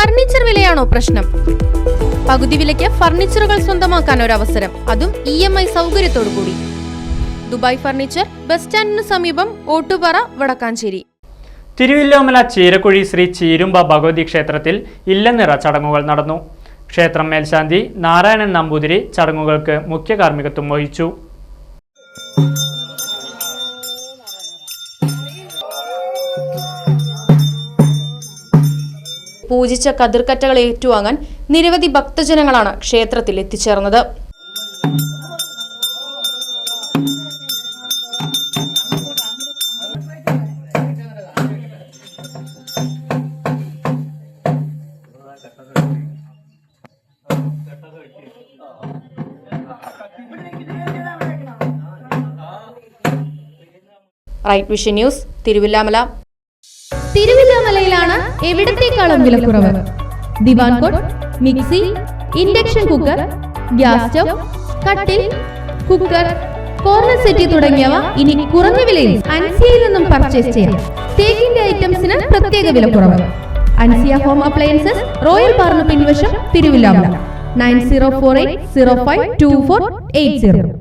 Furniture വിലയാണോ പ്രശ്നം? പകുതി വിലയ്ക്ക് ഫർണിച്ചറുകൾ സ്വന്തമാക്കാൻ ഒരു അവസരം, അതും EMI സൗകര്യത്തോടു കൂടി. ദുബായ് ഫർണിച്ചർ, ബസ് സ്റ്റാൻഡിന് സമീപം, ഓട്ടുപാറ, വടക്കാഞ്ചേരി. തിരുവില്ലോമല ചീരക്കുഴി ശ്രീ ചീരുമ്പ ഭഗവതി ക്ഷേത്രത്തിൽ ഇല്ലനിറ ചടങ്ങുകൾ നടന്നു. ക്ഷേത്രം മേൽശാന്തി നാരായണൻ നമ്പൂതിരി ചടങ്ങുകൾക്ക് മുഖ്യ കാർമ്മികത്വം വഹിച്ചു. പൂജിച്ച കതിർക്കറ്റകൾ ഏറ്റുവാങ്ങാൻ നിരവധി ഭക്തജനങ്ങളാണ് ക്ഷേത്രത്തിൽ എത്തിച്ചേർന്നത്. Right vision news, Thiruvilwamala. തിരുവില്ലാമലയിലാണ് എവിടത്തേക്കാളും വിലക്കുറവ്. Divan cot, mixie, induction cooker, gas stove, കട്ടിൽ, കുക്കർ, കോർണർ സെറ്റ് തുടങ്ങിയവ ഇനി കുറഞ്ഞ വിലയിൽ അൻസിയയിൽ നിന്നും പർച്ചേസ് ചെയ്യാം. തേക്കിന്റെ ഐറ്റംസിന് പ്രത്യേക വിലക്കുറവ്. അൻസിയ ഹോം അപ്ലയൻസസ്, റോയൽ പാർന്ന് പിൻവശം, തിരുവില്ലാമല. 9048052480.